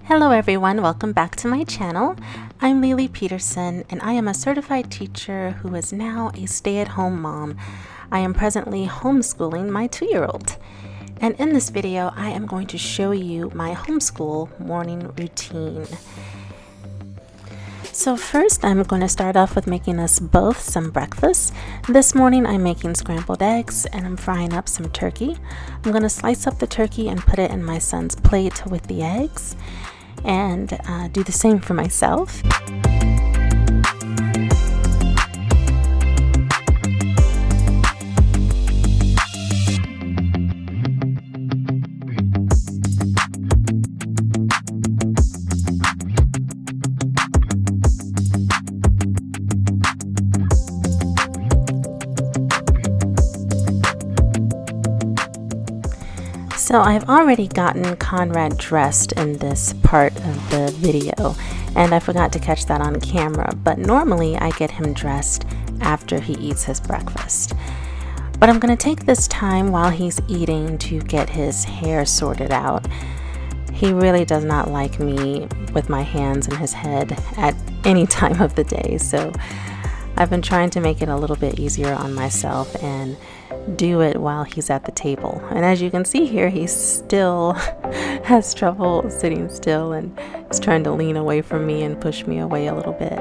Hello everyone, welcome back to my channel. I'm Lily Peterson and I am a certified teacher who is now a stay-at-home mom. I am presently homeschooling my 2-year-old. And in this video, I am going to show you my homeschool morning routine. So first, I'm going to start off with making us both some breakfast. This morning, I'm making scrambled eggs and I'm frying up some turkey. I'm going to slice up the turkey and put it in my son's plate with the eggs, and do the same for myself. So I've already gotten Conrad dressed in this part of the video, and I forgot to catch that on camera, but normally I get him dressed after he eats his breakfast. But I'm going to take this time while he's eating to get his hair sorted out. He really does not like me with my hands in his head at any time of the day, so I've been trying to make it a little bit easier on myself and do it while he's at the table. And as you can see here, he still has trouble sitting still and is trying to lean away from me and push me away a little bit.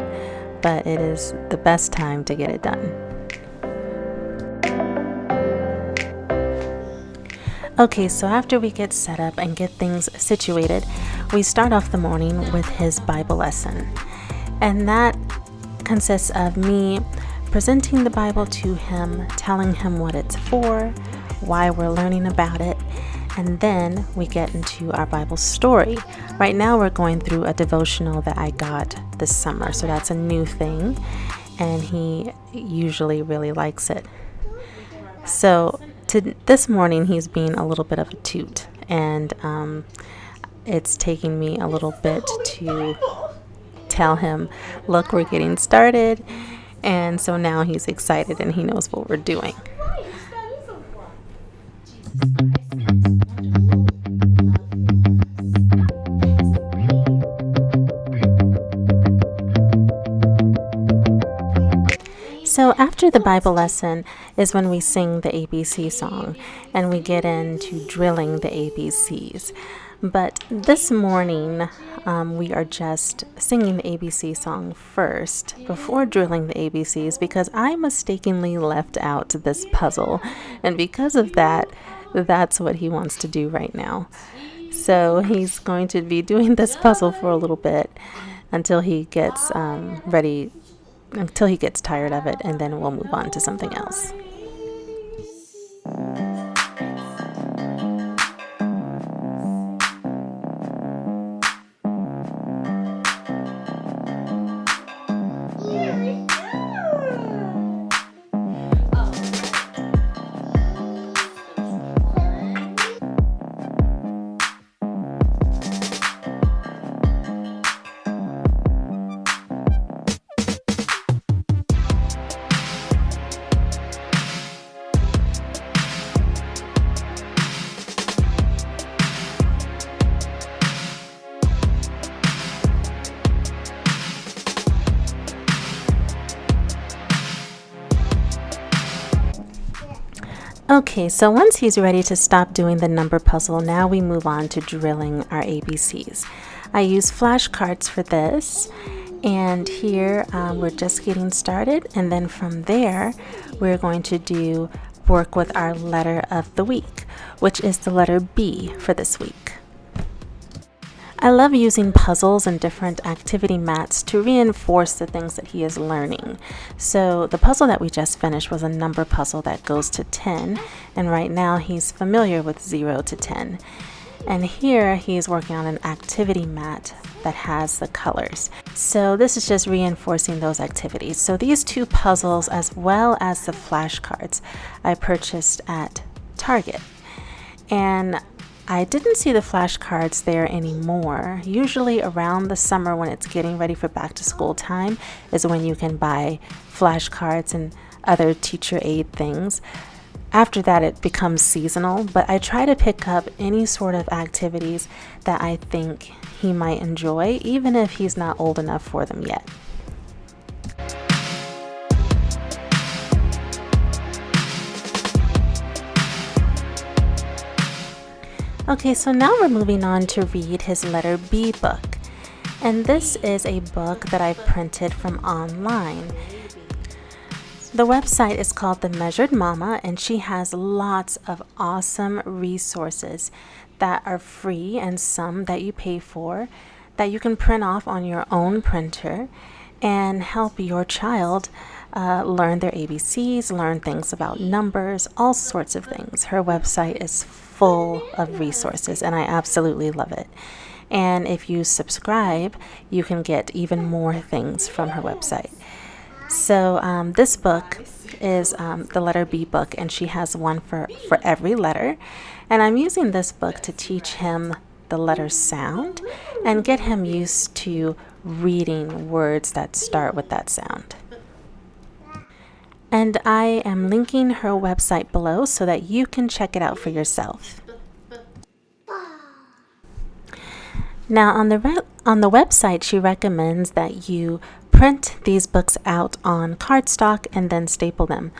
But it is the best time to get it done. Okay, so after we get set up and get things situated, we start off the morning with his Bible lesson. And that consists of me presenting the Bible to him, telling him what it's for, why we're learning about it, and then we get into our Bible story. Right now we're going through a devotional that I got this summer, so that's a new thing, and he usually really likes it. So this morning he's being a little bit of a toot, and it's taking me a little bit to tell him, look, we're getting started. And so now he's excited and he knows what we're doing. So after the Bible lesson is when we sing the ABC song and we get into drilling the ABCs. But this morning, we are just singing the ABC song first before drilling the ABCs because I mistakenly left out this puzzle. And because of that, that's what he wants to do right now. So he's going to be doing this puzzle for a little bit until he gets ready, until he gets tired of it, and then we'll move on to something else. Okay, so once he's ready to stop doing the number puzzle, now we move on to drilling our ABCs. I use flashcards for this, and here we're just getting started, and then from there we're going to work with our letter of the week, which is the letter B for this week. I love using puzzles and different activity mats to reinforce the things that he is learning. So the puzzle that we just finished was a number puzzle that goes to 10, and right now he's familiar with 0 to 10. And here he's working on an activity mat that has the colors. So this is just reinforcing those activities. So these two puzzles, as well as the flashcards, I purchased at Target. And I didn't see the flashcards there anymore. Usually around the summer when it's getting ready for back to school time is when you can buy flashcards and other teacher aid things. after that it becomes seasonal, but I try to pick up any sort of activities that I think he might enjoy, even if he's not old enough for them yet. Okay, so now we're moving on to read his letter B book. And this is a book that I printed from online. The website is called The Measured Mama, and she has lots of awesome resources that are free and some that you pay for, that you can print off on your own printer and help your child learn their ABCs, learn things about numbers, all sorts of things. Her website is full of resources, and I absolutely love it. And if you subscribe, you can get even more things from her website. So this book is the letter B book, and she has one for every letter. And I'm using this book to teach him the letter sound and get him used to reading words that start with that sound. And I am linking her website below so that you can check it out for yourself. Now on the website, she recommends that you print these books out on cardstock and then staple them.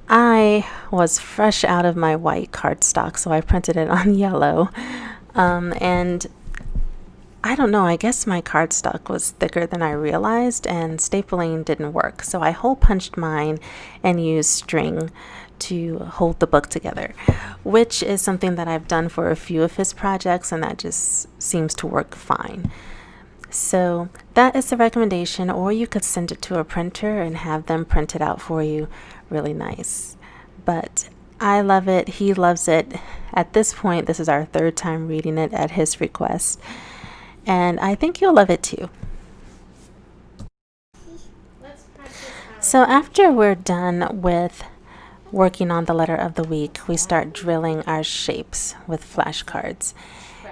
I was fresh out of my white cardstock, so I printed it on yellow. And I don't know, I guess my cardstock was thicker than I realized, and stapling didn't work. So I hole punched mine and used string to hold the book together, which is something that I've done for a few of his projects, and that just seems to work fine. So that is the recommendation, or you could send it to a printer and have them print it out for you really nice. But I love it. He loves it. At this point, this is our third time reading it at his request, and I think you'll love it too. So after we're done with working on the letter of the week, we start drilling our shapes with flashcards.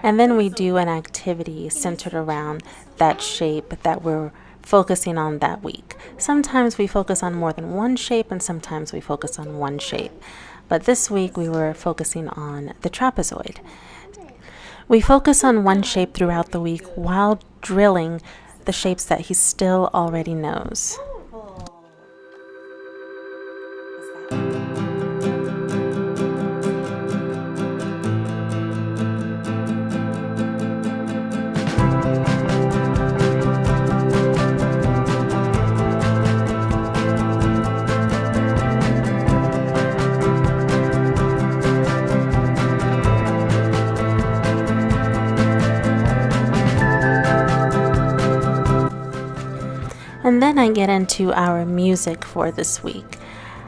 And then we do an activity centered around that shape that we're focusing on that week. Sometimes we focus on more than one shape, and sometimes we focus on one shape. But this week we were focusing on the trapezoid. We focus on one shape throughout the week while drilling the shapes that he still already knows. And then I get into our music for this week.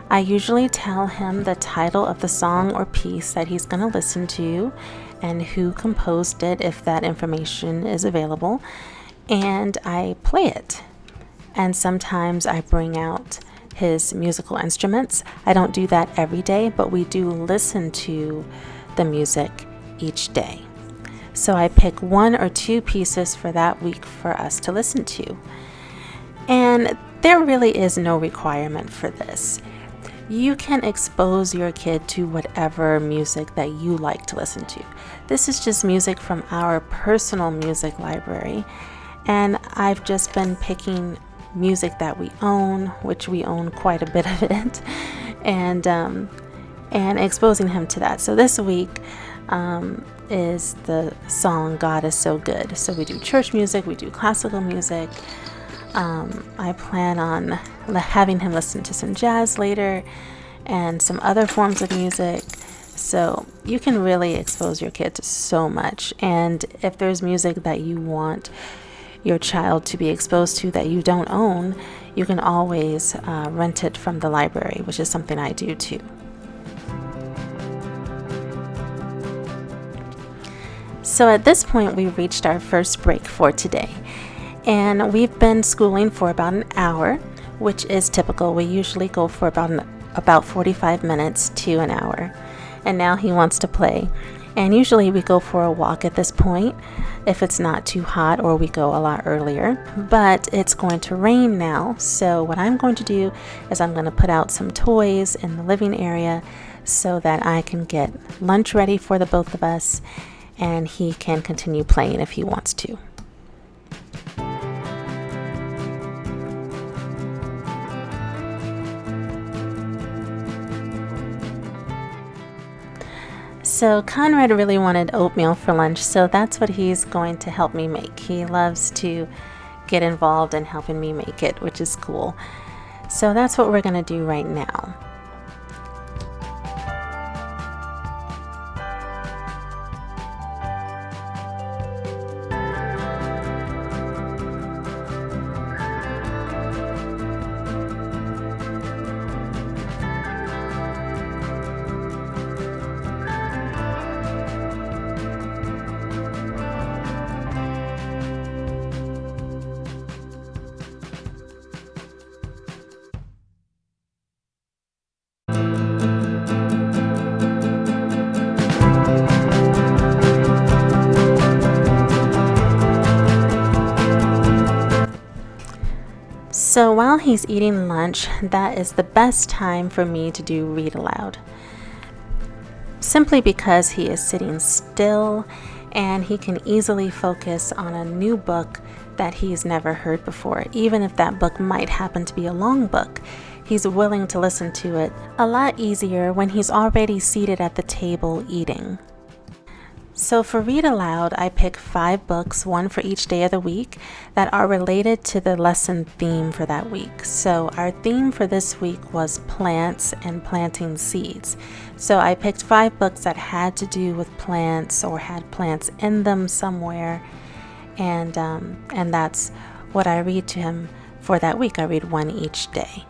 I usually tell him the title of the song or piece that he's going to listen to and who composed it, if that information is available, and I play it. And sometimes I bring out his musical instruments. I don't do that every day, but we do listen to the music each day. So I pick one or two pieces for that week for us to listen to. And there really is no requirement for this. You can expose your kid to whatever music that you like to listen to. This is just music from our personal music library, and I've just been picking music that we own, which we own quite a bit of it, and exposing him to that. So this week is the song God is So Good. So we do church music, we do classical music. I plan on having him listen to some jazz later and some other forms of music. So you can really expose your kid to so much. And if there's music that you want your child to be exposed to that you don't own, you can always rent it from the library, which is something I do too. So at this point, we reached our first break for today. And we've been schooling for about an hour, which is typical. We usually go for about 45 minutes to an hour. And now he wants to play. And usually we go for a walk at this point if it's not too hot, or we go a lot earlier. But it's going to rain now. So what I'm going to do is I'm going to put out some toys in the living area so that I can get lunch ready for the both of us and he can continue playing if he wants to. So Conrad really wanted oatmeal for lunch, so that's what he's going to help me make. He loves to get involved in helping me make it, which is cool. So that's what we're going to do right now. So while he's eating lunch, that is the best time for me to do read aloud. Simply because he is sitting still and he can easily focus on a new book that he's never heard before. Even if that book might happen to be a long book, he's willing to listen to it a lot easier when he's already seated at the table eating. So for read aloud, I pick 5 books, one for each day of the week, that are related to the lesson theme for that week. So our theme for this week was plants and planting seeds. So I picked 5 books that had to do with plants or had plants in them somewhere, and that's what I read to him for that week. I read one each day.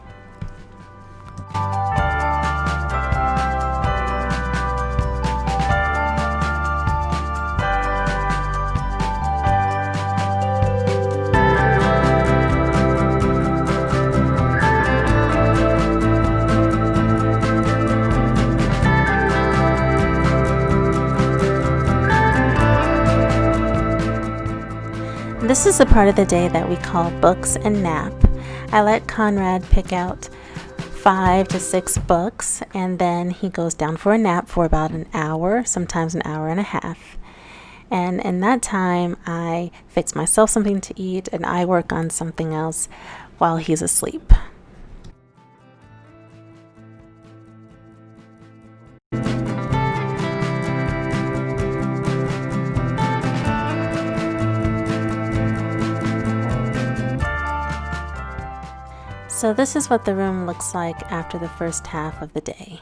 This is the part of the day that we call books and nap. I let Conrad pick out 5 to 6 books, and then he goes down for a nap for about an hour, sometimes an hour and a half. And in that time, I fix myself something to eat and I work on something else while he's asleep. So this is what the room looks like after the first half of the day.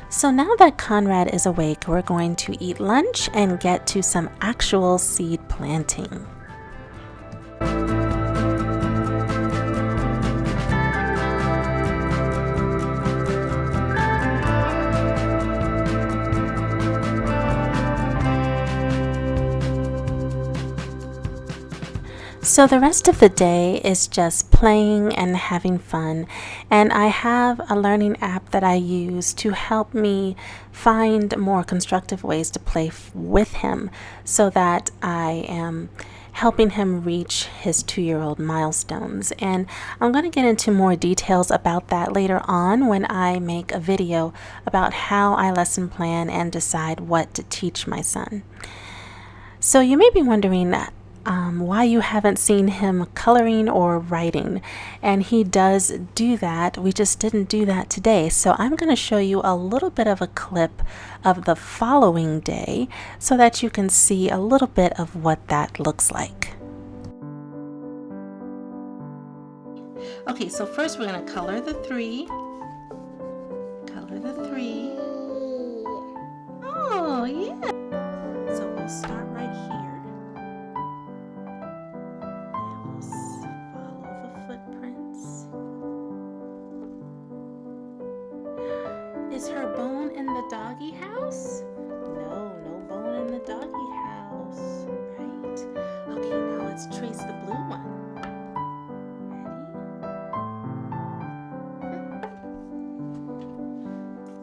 So now that Conrad is awake, we're going to eat lunch and get to some actual seed planting. So the rest of the day is just playing and having fun, and I have a learning app that I use to help me find more constructive ways to play with him so that I am helping him reach his 2-year-old milestones. And I'm going to get into more details about that later on when I make a video about how I lesson plan and decide what to teach my son. So you may be wondering why you haven't seen him coloring or writing, and he does do that. We just didn't do that today. So I'm going to show you a little bit of a clip of the following day so that you can see a little bit of what that looks like. Okay, so first we're going to color the 3. Color the 3. Oh, yeah. So we'll start right here. Is her bone in the doggy house? No, no bone in the doggy house. Right. Okay, now let's trace the blue one. Ready?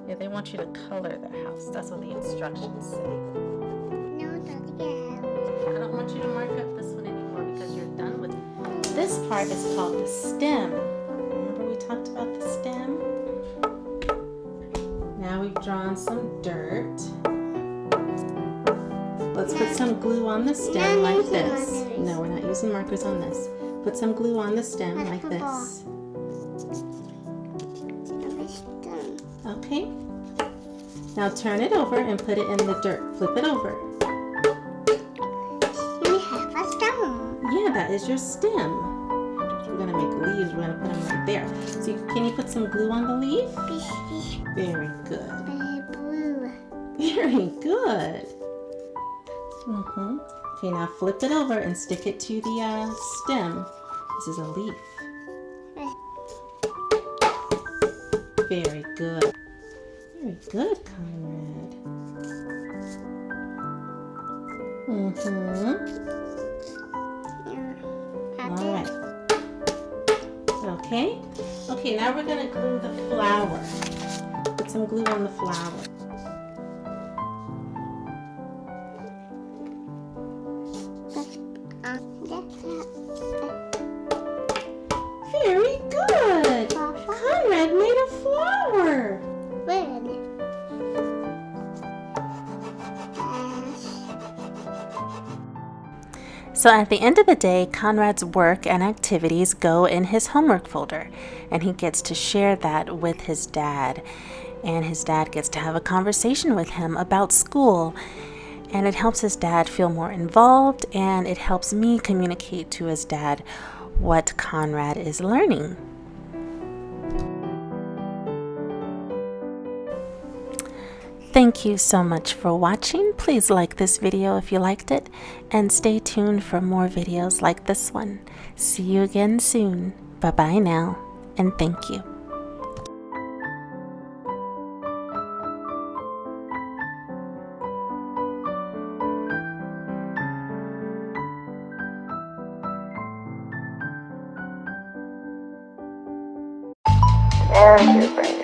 Yeah, they want you to color the house. That's what the instructions say. No doggy house. I don't want you to mark up this one anymore because you're done with it. This part is called the stem. Now we've drawn some dirt. Let's put some glue on the stem like this. No, we're not using markers on this. Put some glue on the stem like this. Okay. Now turn it over and put it in the dirt. Flip it over. We have a stone. Yeah, that is your stem. We're going to make leaves. We're going to put them right there. So can you put some glue on the leaf? Very good. Blue. Very good. Okay, now flip it over and stick it to the stem. This is a leaf. Very good. Very good, Conrad. All right. Okay. Okay, now we're going to glue the flower. Put some glue on the flower. Very good. Conrad made a flower. Red. So at the end of the day, Conrad's work and activities go in his homework folder, and he gets to share that with his dad. And his dad gets to have a conversation with him about school. And it helps his dad feel more involved, and it helps me communicate to his dad what Conrad is learning. Thank you so much for watching. Please like this video if you liked it, and stay tuned for more videos like this one. See you again soon. Bye-bye now, and thank you. Very good, Brandon.